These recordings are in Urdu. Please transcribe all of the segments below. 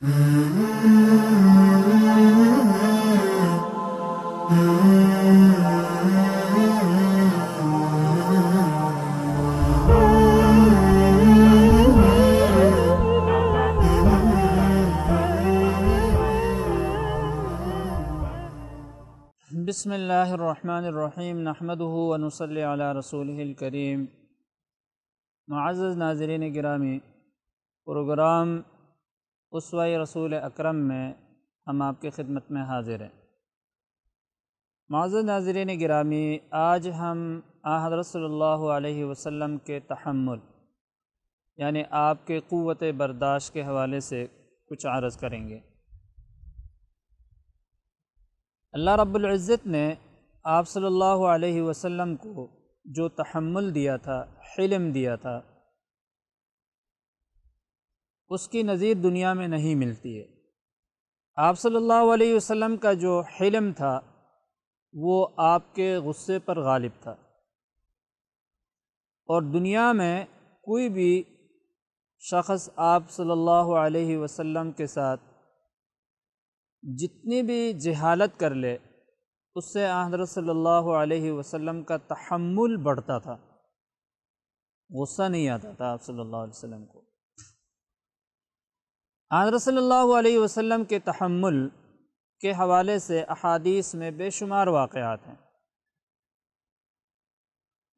بسم اللہ الرحمن الرحیم نحمدہ ونصلی علی رسولہ الکریم۔ معزز ناظرین گرامی، پروگرام اسوہ رسول اکرم میں ہم آپ کی خدمت میں حاضر ہیں۔ معزز ناظرین گرامی، آج ہم حضرت صلی اللہ علیہ وسلم کے تحمل یعنی آپ کے قوت برداشت کے حوالے سے کچھ عرض کریں گے۔ اللہ رب العزت نے آپ صلی اللہ علیہ وسلم کو جو تحمل دیا تھا، حلم دیا تھا، اس کی نظیر دنیا میں نہیں ملتی ہے۔ آپ صلی اللہ علیہ وسلم کا جو حلم تھا وہ آپ کے غصے پر غالب تھا، اور دنیا میں کوئی بھی شخص آپ صلی اللہ علیہ وسلم کے ساتھ جتنی بھی جہالت کر لے، اس سے حضرت صلی اللہ علیہ وسلم کا تحمل بڑھتا تھا، غصہ نہیں آتا تھا آپ صلی اللہ علیہ وسلم کو۔ حضرت صلی اللہ علیہ وسلم کے تحمل کے حوالے سے احادیث میں بے شمار واقعات ہیں،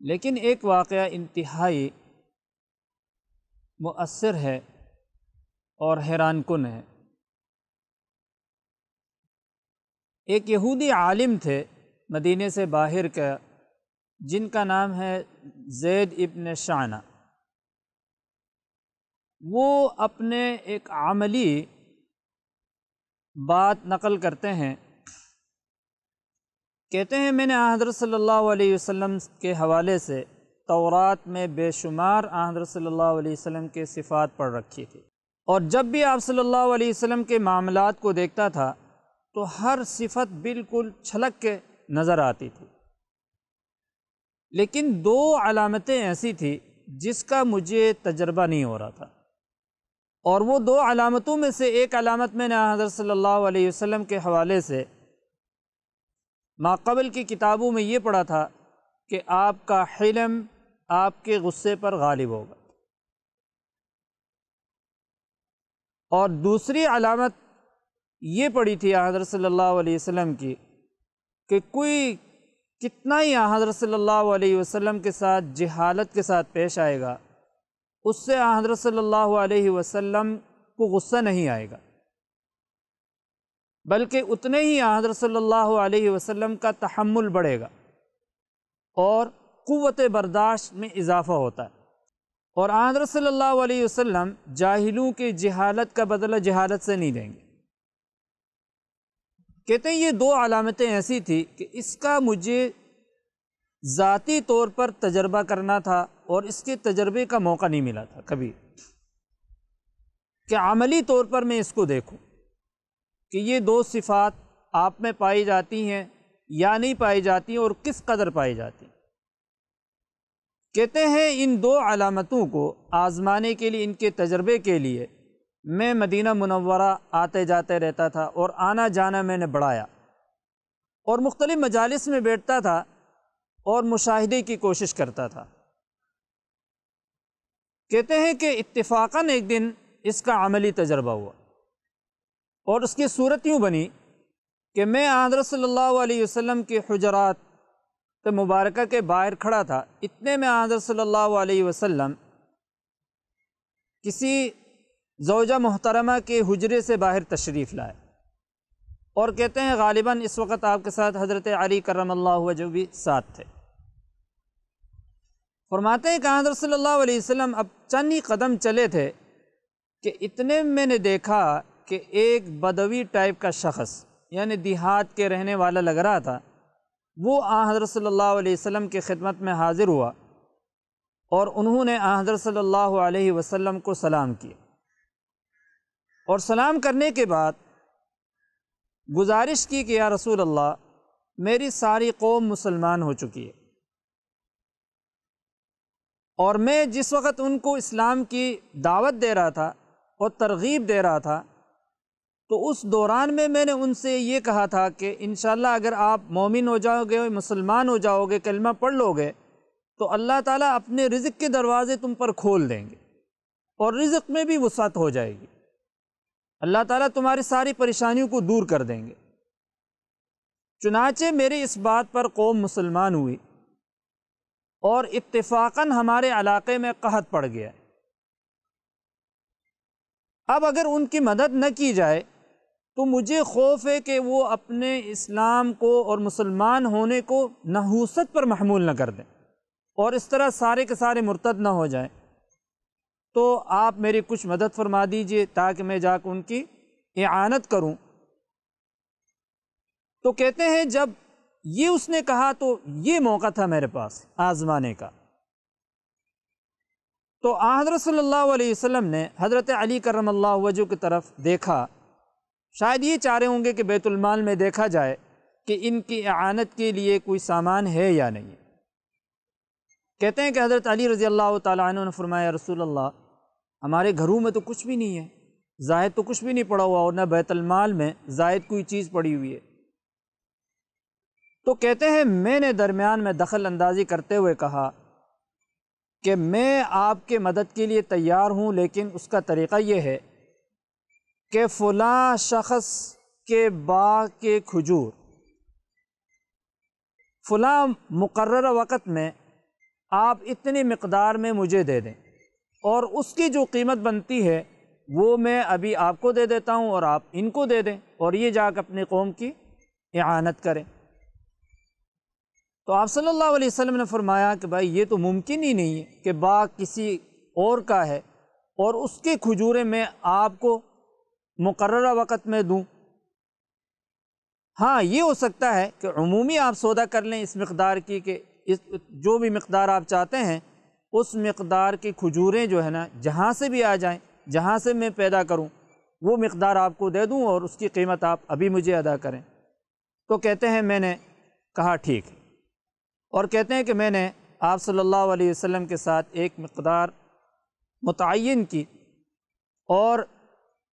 لیکن ایک واقعہ انتہائی مؤثر ہے اور حیران کن ہے۔ ایک یہودی عالم تھے مدینے سے باہر کا، جن کا نام ہے زید ابن شعنہ۔ وہ اپنے ایک عملی بات نقل کرتے ہیں، کہتے ہیں میں نے حضرت صلی اللہ علیہ وسلم کے حوالے سے تورات میں بے شمار حضرت صلی اللہ علیہ وسلم کے صفات پڑھ رکھی تھی، اور جب بھی آپ صلی اللہ علیہ وسلم کے معاملات کو دیکھتا تھا تو ہر صفت بالکل چھلک کے نظر آتی تھی، لیکن دو علامتیں ایسی تھیں جس کا مجھے تجربہ نہیں ہو رہا تھا، اور وہ دو علامتوں میں سے ایک علامت میں نے حضرت صلی اللہ علیہ وسلم کے حوالے سے ماقبل کی کتابوں میں یہ پڑھا تھا کہ آپ کا حلم آپ کے غصے پر غالب ہوگا، اور دوسری علامت یہ پڑھی تھی حضرت صلی اللہ علیہ وسلم کی کہ کوئی کتنا ہی حضرت صلی اللہ علیہ وسلم کے ساتھ جہالت کے ساتھ پیش آئے گا، اس سے حضرت صلی اللہ علیہ وسلم کو غصہ نہیں آئے گا، بلکہ اتنے ہی حضرت صلی اللہ علیہ وسلم کا تحمل بڑھے گا اور قوت برداشت میں اضافہ ہوتا ہے، اور حضرت صلی اللہ علیہ وسلم جاہلوں کے جہالت کا بدلہ جہالت سے نہیں دیں گے۔ کہتے ہیں یہ دو علامتیں ایسی تھی کہ اس کا مجھے ذاتی طور پر تجربہ کرنا تھا، اور اس کے تجربے کا موقع نہیں ملا تھا کبھی کہ عملی طور پر میں اس کو دیکھوں کہ یہ دو صفات آپ میں پائی جاتی ہیں یا نہیں پائی جاتی ہیں، اور کس قدر پائی جاتی ہیں۔ کہتے ہیں ان دو علامتوں کو آزمانے کے لیے، ان کے تجربے کے لیے میں مدینہ منورہ آتے جاتے رہتا تھا، اور آنا جانا میں نے بڑھایا، اور مختلف مجالس میں بیٹھتا تھا اور مشاہدے کی کوشش کرتا تھا۔ کہتے ہیں کہ اتفاقاً ایک دن اس کا عملی تجربہ ہوا، اور اس کی صورت یوں بنی کہ میں حضرت صلی اللہ علیہ وسلم کے حجرات مبارکہ کے باہر کھڑا تھا، اتنے میں حضرت صلی اللہ علیہ وسلم کسی زوجہ محترمہ کے حجرے سے باہر تشریف لائے، اور کہتے ہیں غالباً اس وقت آپ کے ساتھ حضرت علی کرم اللہ وجہہ بھی ساتھ تھے۔ فرماتے ہیں کہ حضرت صلی اللہ علیہ وسلم اب چند ہی قدم چلے تھے کہ اتنے میں نے دیکھا کہ ایک بدوی ٹائپ کا شخص، یعنی دیہات کے رہنے والا لگ رہا تھا، وہ حضرت صلی اللہ علیہ وسلم کی خدمت میں حاضر ہوا، اور انہوں نے حضرت صلی اللہ علیہ وسلم کو سلام کیا، اور سلام کرنے کے بعد گزارش کی کہ یا رسول اللہ، میری ساری قوم مسلمان ہو چکی ہے، اور میں جس وقت ان کو اسلام کی دعوت دے رہا تھا اور ترغیب دے رہا تھا، تو اس دوران میں نے ان سے یہ کہا تھا کہ انشاءاللہ اگر آپ مومن ہو جاؤ گے، مسلمان ہو جاؤ گے، کلمہ پڑھ لو گے، تو اللہ تعالیٰ اپنے رزق کے دروازے تم پر کھول دیں گے اور رزق میں بھی وسعت ہو جائے گی، اللہ تعالیٰ تمہاری ساری پریشانیوں کو دور کر دیں گے۔ چنانچہ میرے اس بات پر قوم مسلمان ہوئی اور اتفاقاً ہمارے علاقے میں قحط پڑ گیا۔ اب اگر ان کی مدد نہ کی جائے تو مجھے خوف ہے کہ وہ اپنے اسلام کو اور مسلمان ہونے کو نحوست پر محمول نہ کر دیں اور اس طرح سارے کے سارے مرتد نہ ہو جائیں، تو آپ میری کچھ مدد فرما دیجئے تاکہ میں جا کے ان کی اعانت کروں۔ تو کہتے ہیں جب یہ اس نے کہا تو یہ موقع تھا میرے پاس آزمانے کا۔ تو حضرت صلی اللہ علیہ وسلم نے حضرت علی کرم اللہ وجہ کی طرف دیکھا، شاید یہ چاہ رہے ہوں گے کہ بیت المال میں دیکھا جائے کہ ان کی اعانت کے لیے کوئی سامان ہے یا نہیں۔ کہتے ہیں کہ حضرت علی رضی اللہ تعالیٰ عنہ نے فرمایا رسول اللہ ہمارے گھروں میں تو کچھ بھی نہیں ہے، زائد تو کچھ بھی نہیں پڑا ہوا اور نہ بیت المال میں زائد کوئی چیز پڑی ہوئی ہے۔ تو کہتے ہیں میں نے درمیان میں دخل اندازی کرتے ہوئے کہا کہ میں آپ کے مدد کے لیے تیار ہوں، لیکن اس کا طریقہ یہ ہے کہ فلاں شخص کے باغ کے کھجور فلاں مقررہ وقت میں آپ اتنی مقدار میں مجھے دے دیں اور اس کی جو قیمت بنتی ہے وہ میں ابھی آپ کو دے دیتا ہوں اور آپ ان کو دے دیں اور یہ جا کے اپنی قوم کی اعانت کریں۔ تو آپ صلی اللہ علیہ وسلم نے فرمایا کہ بھائی یہ تو ممکن ہی نہیں ہے کہ باغ کسی اور کا ہے اور اس کے کھجوریں میں آپ کو مقررہ وقت میں دوں۔ ہاں یہ ہو سکتا ہے کہ عمومی آپ سودا کر لیں اس مقدار کی کہ جو بھی مقدار آپ چاہتے ہیں اس مقدار کی کھجوریں جو ہے نا جہاں سے بھی آ جائیں، جہاں سے میں پیدا کروں وہ مقدار آپ کو دے دوں اور اس کی قیمت آپ ابھی مجھے ادا کریں۔ تو کہتے ہیں میں نے کہا ٹھیک ہے، اور کہتے ہیں کہ میں نے آپ صلی اللہ علیہ وسلم کے ساتھ ایک مقدار متعین کی اور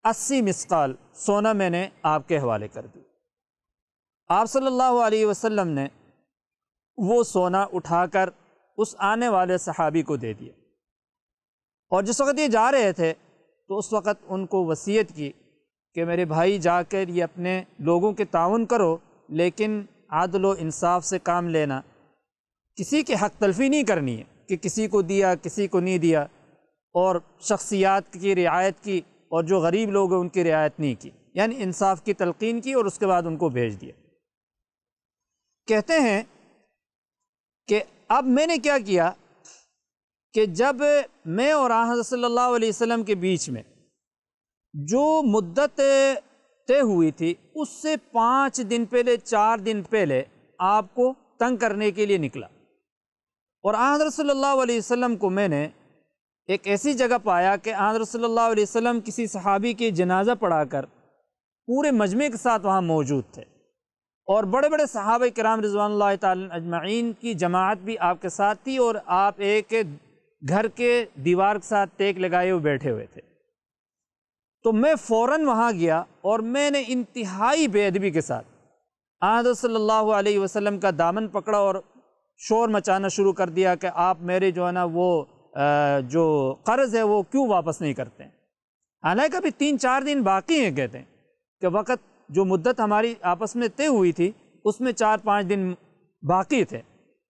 80 مثقال سونا میں نے آپ کے حوالے کر دی۔ آپ صلی اللہ علیہ وسلم نے وہ سونا اٹھا کر اس آنے والے صحابی کو دے دیا، اور جس وقت یہ جا رہے تھے تو اس وقت ان کو وصیت کی کہ میرے بھائی جا کر یہ اپنے لوگوں کے تعاون کرو، لیکن عدل و انصاف سے کام لینا، کسی کے حق تلفی نہیں کرنی ہے کہ کسی کو دیا کسی کو نہیں دیا، اور شخصیات کی رعایت کی اور جو غریب لوگ ہیں ان کی رعایت نہیں کی، یعنی انصاف کی تلقین کی اور اس کے بعد ان کو بھیج دیا۔ کہتے ہیں کہ اب میں نے کیا کیا کہ جب میں اور حضرت صلی اللہ علیہ وسلم کے بیچ میں جو مدت طے ہوئی تھی اس سے 5 دن پہلے 4 دن پہلے آپ کو تنگ کرنے کے لیے نکلا، اور حضرت صلی اللہ علیہ وسلم کو میں نے ایک ایسی جگہ پایا کہ حضرت صلی اللہ علیہ وسلم کسی صحابی کی جنازہ پڑھا کر پورے مجمع کے ساتھ وہاں موجود تھے، اور بڑے بڑے صحابہ کرام رضوان اللہ تعالی اجمعین کی جماعت بھی آپ کے ساتھ تھی، اور آپ ایک گھر کے دیوار کے ساتھ ٹیک لگائے ہوئے بیٹھے ہوئے تھے۔ تو میں فوراً وہاں گیا اور میں نے انتہائی بے ادبی کے ساتھ حضرت صلی اللہ علیہ وسلم کا دامن پکڑا اور شور مچانا شروع کر دیا کہ آپ میرے جو ہے نا وہ جو قرض ہے وہ کیوں واپس نہیں کرتے ہیں، حالانکہ ابھی 3-4 دن باقی ہیں۔ کہتے ہیں کہ وقت جو مدت ہماری آپس میں طے ہوئی تھی اس میں 4-5 دن باقی تھے،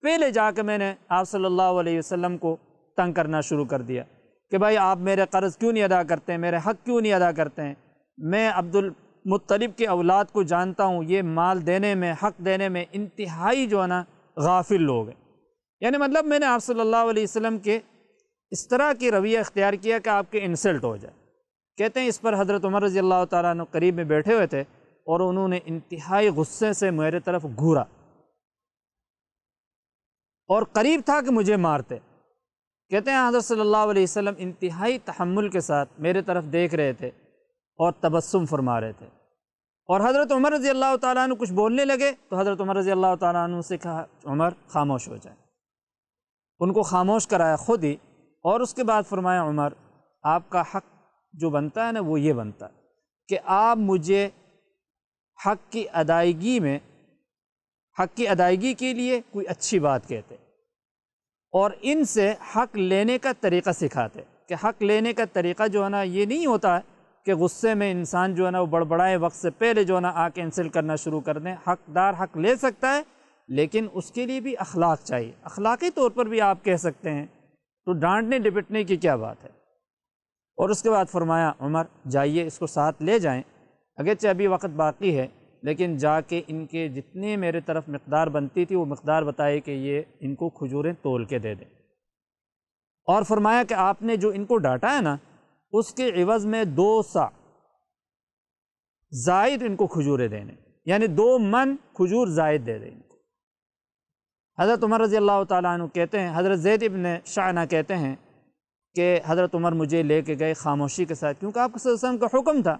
پہلے جا کے میں نے آپ صلی اللہ علیہ وسلم کو تنگ کرنا شروع کر دیا کہ بھائی آپ میرے قرض کیوں نہیں ادا کرتے ہیں، میرے حق کیوں نہیں ادا کرتے ہیں، میں عبد المطلب کی اولاد کو جانتا ہوں، یہ مال دینے میں حق دینے میں انتہائی جو ہے نا غافل لوگ ہیں۔ یعنی مطلب میں نے آپ صلی اللہ علیہ وسلم کے اس طرح کی رویہ اختیار کیا کہ آپ کے انسلٹ ہو جائے۔ کہتے ہیں اس پر حضرت عمر رضی اللہ تعالیٰ عنہ قریب میں بیٹھے ہوئے تھے اور انہوں نے انتہائی غصے سے میرے طرف گھورا اور قریب تھا کہ مجھے مارتے۔ کہتے ہیں حضرت صلی اللہ علیہ وسلم انتہائی تحمل کے ساتھ میرے طرف دیکھ رہے تھے اور تبسم فرما رہے تھے، اور حضرت عمر رضی اللہ تعالیٰ عنہ کچھ بولنے لگے تو حضرت عمر رضی اللہ تعالیٰ عنہ سے کہا عمر خاموش ہو جائے، ان کو خاموش کرایا خود ہی، اور اس کے بعد فرمایا عمر آپ کا حق جو بنتا ہے نا وہ یہ بنتا ہے کہ آپ مجھے حق کی ادائیگی کے لیے کوئی اچھی بات کہتے اور ان سے حق لینے کا طریقہ سکھاتے کہ حق لینے کا طریقہ جو ہے نا یہ نہیں ہوتا ہے کہ غصے میں انسان جو ہے نا وہ بڑبڑائے وقت سے پہلے جو ہے نا آ کے انسلٹ کرنا شروع کر دیں۔ حقدار حق لے سکتا ہے لیکن اس کے لیے بھی اخلاق چاہیے، اخلاقی طور پر بھی آپ کہہ سکتے ہیں، تو ڈانٹنے ڈپٹنے کی کیا بات ہے۔ اور اس کے بعد فرمایا عمر جائیے اس کو ساتھ لے جائیں، اگرچہ ابھی وقت باقی ہے لیکن جا کے ان کے جتنے میرے طرف مقدار بنتی تھی وہ مقدار بتائی کہ یہ ان کو کھجوریں تول کے دے دیں، اور فرمایا کہ آپ نے جو ان کو ڈانٹا ہے نا اس کے عوض میں 2 سا زائد ان کو کھجوریں دینے، یعنی 2 من کھجور زائد دے دیں ان کو۔ حضرت عمر رضی اللہ تعالیٰ عنہ کہتے ہیں، حضرت زید ابن شعنہ کہتے ہیں کہ حضرت عمر مجھے لے کے گئے خاموشی کے ساتھ، کیونکہ آپ صلی اللہ علیہ وسلم کا حکم تھا،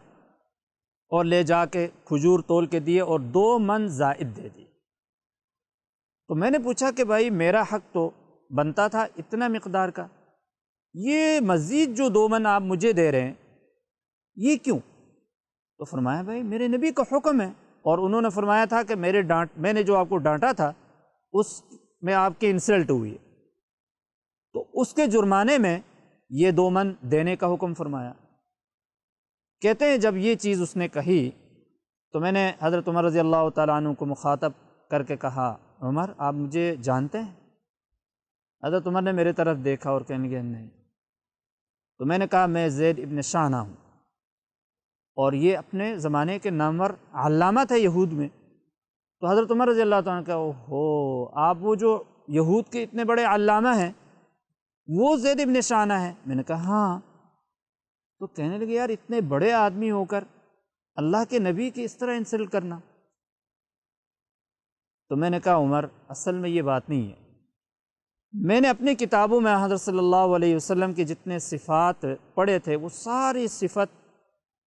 اور لے جا کے کھجور تول کے دیے اور 2 من زائد دے دیے۔ تو میں نے پوچھا کہ بھائی میرا حق تو بنتا تھا اتنا مقدار کا، یہ مزید جو 2 من آپ مجھے دے رہے ہیں یہ کیوں؟ تو فرمایا بھائی میرے نبی کا حکم ہے، اور انہوں نے فرمایا تھا کہ میں نے جو آپ کو ڈانٹا تھا اس میں آپ کی انسلٹ ہوئی ہے، تو اس کے جرمانے میں یہ 2 من دینے کا حکم فرمایا۔ کہتے ہیں جب یہ چیز اس نے کہی تو میں نے حضرت عمر رضی اللہ تعالیٰ عنہ کو مخاطب کر کے کہا عمر آپ مجھے جانتے ہیں؟ حضرت عمر نے میرے طرف دیکھا اور کہنے لگے نہیں۔ تو میں نے کہا میں زید ابن شعنہ ہوں، اور یہ اپنے زمانے کے نامور علامہ تھے یہود میں۔ تو حضرت عمر رضی اللہ تعالیٰ نے کہا اوہو آپ وہ جو یہود کے اتنے بڑے علامہ ہیں وہ زید ابن شعنہ ہیں؟ میں نے کہا ہاں۔ تو کہنے لگے یار اتنے بڑے آدمی ہو کر اللہ کے نبی کی اس طرح انسلٹ کرنا۔ تو میں نے کہا عمر اصل میں یہ بات نہیں ہے، میں نے اپنی کتابوں میں حضرت صلی اللہ علیہ وسلم کے جتنے صفات پڑھے تھے وہ ساری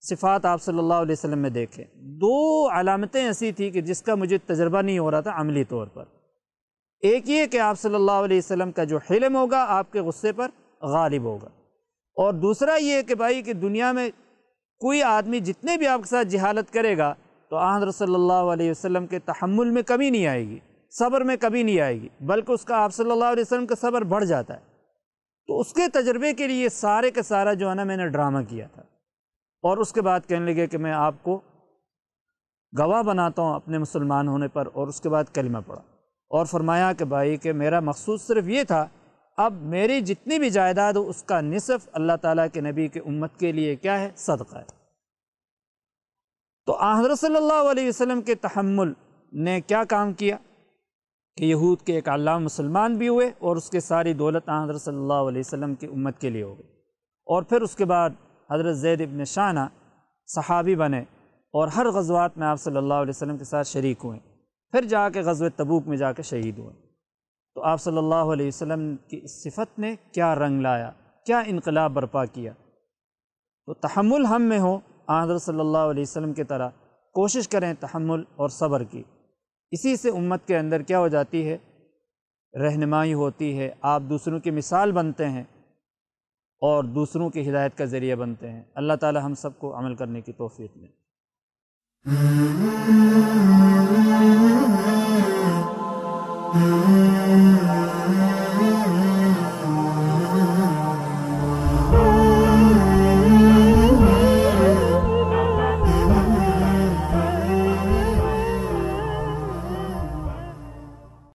صفات آپ صلی اللہ علیہ وسلم میں دیکھے۔ 2 علامتیں ایسی تھی کہ جس کا مجھے تجربہ نہیں ہو رہا تھا عملی طور پر۔ ایک یہ کہ آپ صلی اللہ علیہ وسلم کا جو حلم ہوگا آپ کے غصے پر غالب ہوگا، اور دوسرا یہ کہ بھائی کہ دنیا میں کوئی آدمی جتنے بھی آپ کے ساتھ جہالت کرے گا تو حضرت صلی اللہ علیہ وسلم کے تحمل میں کمی نہیں آئے گی، صبر میں کمی نہیں آئے گی، بلکہ اس کا آپ صلی اللہ علیہ وسلم کا صبر بڑھ جاتا ہے۔ تو اس کے تجربے کے لیے سارے کا سارا جو ہے نا میں نے ڈرامہ کیا تھا، اور اس کے بعد کہنے لگے کہ میں آپ کو گواہ بناتا ہوں اپنے مسلمان ہونے پر، اور اس کے بعد کلمہ پڑھا، اور فرمایا کہ بھائی کہ میرا مقصود صرف یہ تھا اب میری جتنی بھی جائیداد ہو اس کا نصف اللہ تعالیٰ کے نبی کے امت کے لیے کیا ہے؟ صدقہ ہے۔ تو حضرت صلی اللہ علیہ وسلم کے تحمل نے کیا کام کیا کہ یہود کے ایک علامہ مسلمان بھی ہوئے، اور اس کے ساری دولت حضرت صلی اللہ علیہ وسلم کی امت کے لیے ہو گئی۔ اور پھر اس کے بعد حضرت زید ابن شعنہ صحابی بنے، اور ہر غزوات میں آپ صلی اللہ علیہ وسلم کے ساتھ شریک ہوئے، پھر جا کے غزوہ تبوک میں جا کے شہید ہوئے۔ تو آپ صلی اللہ علیہ وسلم کی اس صفت نے کیا رنگ لایا، کیا انقلاب برپا کیا۔ تو تحمل ہم میں ہو حضرت صلی اللہ علیہ وسلم کی طرح، کوشش کریں تحمل اور صبر کی، اسی سے امت کے اندر کیا ہو جاتی ہے؟ رہنمائی ہوتی ہے، آپ دوسروں کی مثال بنتے ہیں اور دوسروں کی ہدایت کا ذریعہ بنتے ہیں۔ اللہ تعالی ہم سب کو عمل کرنے کی توفیق دے۔ Mm-hmm.